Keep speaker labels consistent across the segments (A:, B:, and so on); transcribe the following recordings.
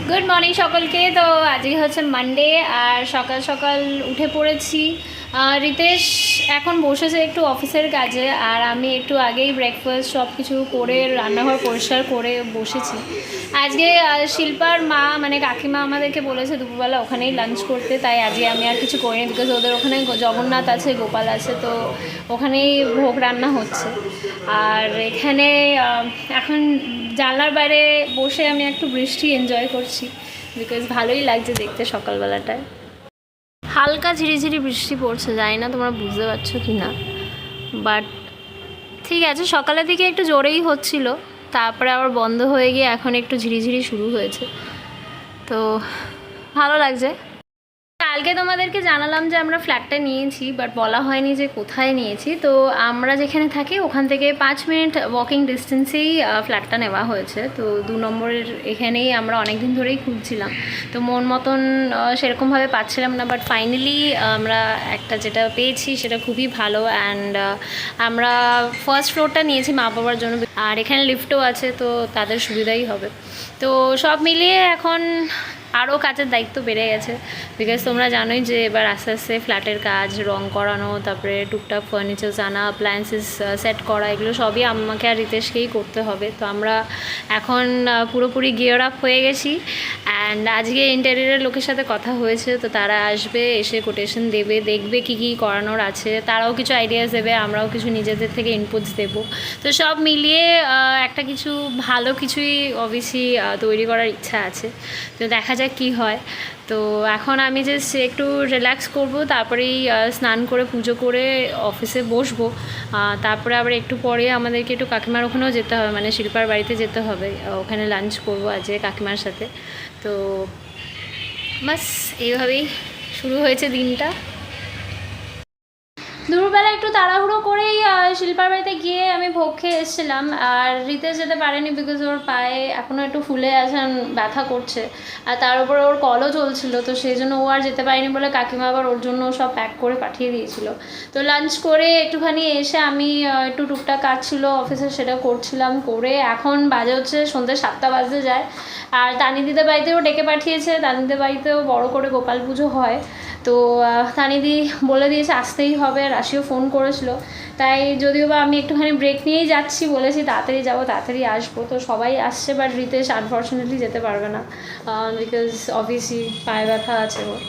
A: Good morning সকলকে। তো আজকে হচ্ছে মানডে আর সকাল সকাল উঠে পড়েছি। রিতেশ এখন বসেছে একটু অফিসের কাজে, আর আমি একটু আগেই ব্রেকফাস্ট সব কিছু করে রান্নাঘর পরিষ্কার করে বসেছি। আজকে শিল্পার মা মানে কাকিমা আমাদেরকে বলেছে দুপুরবেলা ওখানেই লাঞ্চ করতে, তাই আজকে আমি আর কিছু করিনি, বিকজ ওদের ওখানে জগন্নাথ আছে, গোপাল আছে, তো ওখানেই ভোগ রান্না হচ্ছে। আর এখানে এখন জানলার বাইরে বসে আমি একটু বৃষ্টি এনজয় করছি, বিকজ ভালোই লাগছে দেখতে সকালবেলাটায়। হালকা ঝিরিঝিরি বৃষ্টি পড়ছে, জানি না তোমরা বুঝতে পারছো কি না, বাট ঠিক আছে। সকালের দিকে একটু জোরেই হচ্ছিল, তারপরে আবার বন্ধ হয়ে গিয়ে এখন একটু ঝিরিঝিরি শুরু হয়েছে, তো ভালো লাগছে। কালকে তোমাদেরকে জানালাম যে আমরা ফ্ল্যাটটা নিয়েছি, বাট বলা হয়নি যে কোথায় নিয়েছি। তো আমরা যেখানে থাকি ওখান থেকে 5 মিনিট ওয়াকিং ডিস্টেন্সেই ফ্ল্যাটটা নেওয়া হয়েছে। তো 2 নম্বরের এখানেই আমরা অনেক দিন ধরেই খুঁজছিলাম, তো মন মতন সেরকমভাবে পাচ্ছিলাম না, বাট ফাইনালি আমরা একটা যেটা পেয়েছি সেটা খুবই ভালো। অ্যান্ড আমরা ফার্স্ট ফ্লোরটা নিয়েছি মা বাবার জন্য, আর এখানে লিফটও আছে, তো তাদের সুবিধাই হবে। তো সব মিলিয়ে এখন আরও কাজের দায়িত্ব বেড়ে গেছে, বিকজ তোমরা জানোই যে এবার আস্তে আস্তে ফ্ল্যাটের কাজ, রং করানো, তারপরে টুকটাক ফার্নিচার্স আনা, অ্যাপ্লায়েন্সেস সেট করা, এগুলো সবই আমাকে আর রিতেশকেই করতে হবে। তো আমরা এখন পুরোপুরি গিয়ার আপ হয়ে গেছি। অ্যান্ড আজকে ইন্টেরিয়রের লোকের সাথে কথা হয়েছে, তো তারা আসবে, এসে কোটেশন দেবে, দেখবে কী কী করানোর আছে, তারাও কিছু আইডিয়াস দেবে, আমরাও কিছু নিজেদের থেকে ইনপুটস দেবো। তো সব মিলিয়ে একটা কিছু ভালো কিছুই অবভিয়াসলি তৈরি করার ইচ্ছা আছে, তো দেখা যাক কী হয়। তো এখন আমি জাস্ট একটু রিল্যাক্স করব, তারপরেই স্নান করে পুজো করে অফিসে বসবো। তারপরে আবার একটু পরে আমাদেরকে একটু কাকিমার ওখানেও যেতে হবে, মানে শিল্পার বাড়িতে যেতে হবে, ওখানে লাঞ্চ করবো আজকে কাকিমার সাথে। তো বাস এইভাবেই শুরু হয়েছে দিনটা। দুপুরবেলা একটু তাড়াহুড়ো করেই শিল্পার বাড়িতে গিয়ে আমি ভোগ খেয়ে এসেছিলাম, আর রিতেশ যেতে পারেনি, বিকজ ওর পায়ে এখনও একটু ফুলে আছে, ব্যথা করছে, আর তার উপরে ওর কলও চলছিল, তো সেই জন্য ও আর যেতে পারেনি বলে কাকিমা আবার ওর জন্য সব প্যাক করে পাঠিয়ে দিয়েছিল। তো লাঞ্চ করে একটুখানি এসে আমি একটু টুকটাক কাজ ছিল অফিসে, সেটা করছিলাম, করে এখন বাজে হচ্ছে সন্ধ্যে 7টা বাজতে যায়। আর তানিদিদের বাড়িতেও ডেকে পাঠিয়েছে, তানিদিদের বাড়িতেও বড় করে গোপাল পুজো হয়, তো তানিদি বলে দিয়েছে আসতেই হবে, রাশিও ফোন করেছিল, তাই যদিও বা আমি একটুখানি ব্রেক নিয়েই যাচ্ছি, বলেছি তাড়াতাড়ি যাবো তাড়াতাড়ি আসবো। তো সবাই আসছে, বাট রিতেশ আনফর্চুনেটলি যেতে পারবে না, বিকজ অবভিয়াসলি পায়ে ব্যথা আছে ওর,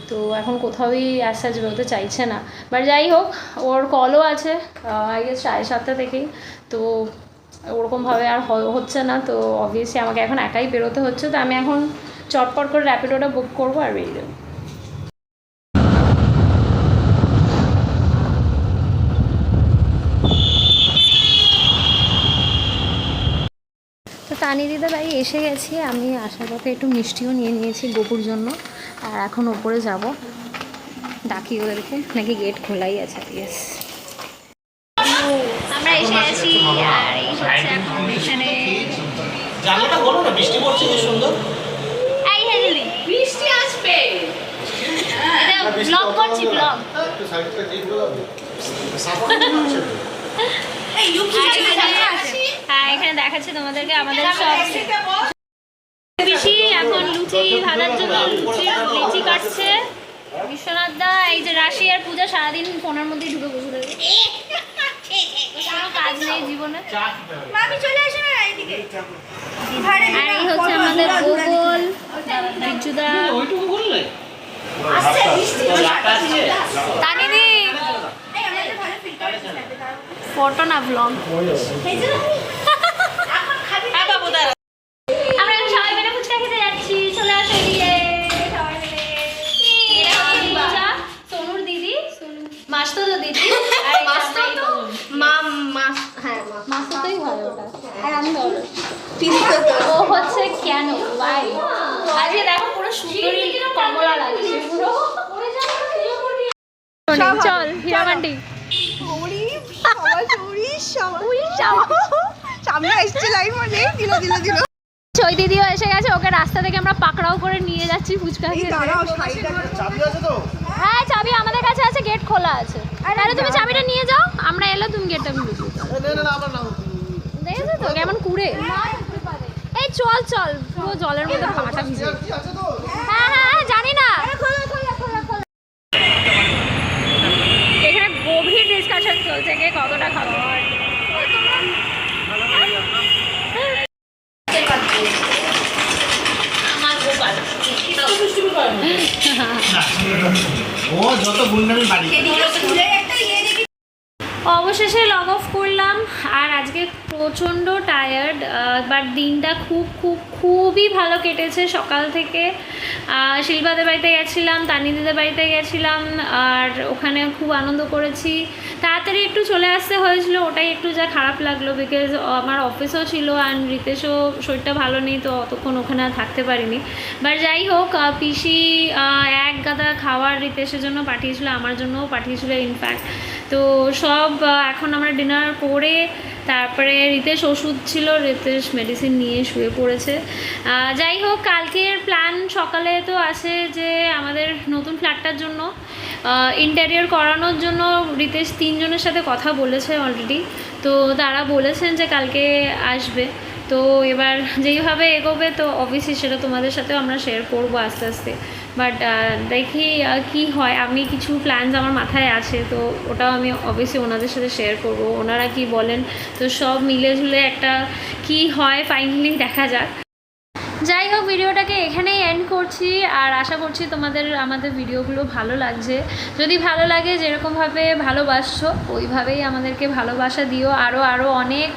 A: তো এখন কোথাওই অ্যাসাজ বেরোতে চাইছে না। বাট যাই হোক, ওর কলও আছে আই গেস 7:30 থেকেই, তো ওরকমভাবে আর হচ্ছে না, তো অবভিয়াসলি আমাকে এখন একাই বেরোতে হচ্ছে। তো আমি এখন চটপট করে র্যাপিডোটা বুক করবো আর বেরিয়ে যাবো। তো তানিদিদের বাড়ি এসে গেছি, আমি আসার পথে একটু মিষ্টিও নিয়ে নিয়েছি গোপুর জন্য, আর এখন ওপরে যাব, ডাকি ওদেরকে, নাকি গেট খোলাই আছে। ইয়েস, আমরা এসে গেছি, আর এই হচ্ছে এখন এখানে জানলাটা বলো না, বৃষ্টি পড়ছে কি সুন্দর। এই হেলি বৃষ্টি আসবে, এটা ব্লগ করছি, ব্লগ। একটু সাইডটা দিয়ে দাও, সাফা করছে। এই ইউকি আছে, হ্যাঁ এখানে দেখাচ্ছি তোমাদেরকে আমাদের সব পিসি এখন লুচি ভাজার জন্য লিচি কাটছে। বিশ্বনাথ দা, এই যে রাশি আর পূজা সারাদিন ফোনের মধ্যেই ঢুকে বসে থাকে, কোনো কাজ নেই জীবনে। আর এই হচ্ছে আমাদের গোগল, বিজুদা, তানিদি ফটো না ব্লগ। আমরা সবাই মিলে ফুচকা খেতে যাচ্ছি, চলে আসো এদিকে সবাই মিলে। সোনুর দিদি, মাস্তো তো দিদি, মাস্তোই হয় ওটা, আর আমি ও হচ্ছে কেন ভাই। আজকে দেখো পুরো সুন্দরী কমলা লাগছে পুরো। চল হীরামান্ডি ওই দিদিও এসে গেছে, ওকে রাস্তা থেকে আমরা পাকড়াও করে নিয়ে যাচ্ছি ফুচকা খেতে। হ্যাঁ চাবি আমাদের কাছে আছে, গেট খোলা আছে, তাহলে তুমি চাবিটা নিয়ে যাও, আমরা এলে তুমি গেটটা খুলে দাও। দেখেছো তো কেমন কুড়ে, এই চল চল, পুরো জলের মধ্যে পাটা ভিজে। হ্যাঁ হ্যাঁ জানি না, এখানে গভীর ডিসকাশন চলছে কে কতটা খাবো। অবশেষে লগ অফ করলাম আর আজকে প্রচণ্ড টায়ার্ড, বাট দিনটা খুবই ভালো কেটেছে। সকাল থেকে শিল্পাদের বাড়িতে গেছিলাম, তানিদিদের বাড়িতে গেছিলাম, আর ওখানে খুব আনন্দ করেছি। তাড়াতাড়ি একটু চলে আসতে হয়েছিল, ওটাই একটু যা খারাপ লাগলো, বিকজ আমার অফিসও ছিল আর রিতেশও শরীরটা ভালো নেই, তো অতক্ষণ ওখানে আর থাকতে পারিনি। বাট যাই হোক, পিসি এক গাদা খাবার রিতেশের জন্য পাঠিয়েছিল, আমার জন্যও পাঠিয়েছিল ইনফ্যাক্ট। তো সব এখন আমরা ডিনার করে তারপরে রিতেশ ওষুধ ছিল, রিতেশ মেডিসিন নিয়ে শুয়ে পড়েছে। যাই হোক, কালকের প্ল্যান সকালে তো আছে যে আমাদের নতুন ফ্ল্যাটটার জন্য ইন্টেরিয়র করানোর জন্য রিতেশ 3 জনের সাথে কথা বলেছে অলরেডি, তো তারা বলেছেন যে কালকে আসবে। তো এবার যেইভাবে এগোবে তো অবভিয়াসলি সেটা তোমাদের সাথেও আমরা শেয়ার করবো আস্তে আস্তে। বাট দেখি কি হয়, আমি কিছু প্ল্যানস আমার মাথায় আছে, তো ওটাও আমি অবভিয়াসলি ওনাদের সাথে শেয়ার করব, ওনারা কি বলেন। তো সব মিলে ঝুলে একটা কি হয় ফাইনালি দেখা যাক। যাই হোক, ভিডিওটাকে এখানেই এন্ড করছি, আর আশা করছি তোমাদের আমাদের ভিডিওগুলো ভালো লাগছে। যদি ভালো লাগে, যেরকমভাবে ভালোবাসছো ওইভাবেই আমাদেরকে ভালোবাসা দিও, আরও অনেক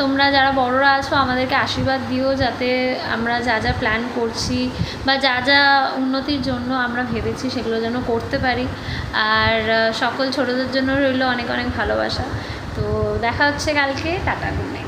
A: তোমরা যারা বড়রা আছো আমাদেরকে আশীর্বাদ দিও, যাতে আমরা যা যা প্ল্যান করছি বা যা যা উন্নতির জন্য আমরা ভেবেছি সেগুলো যেন করতে পারি। আর সকল ছোটদের জন্য রইল অনেক অনেক ভালোবাসা। তো দেখা হচ্ছে কালকে, টাটা, গুড নাইট।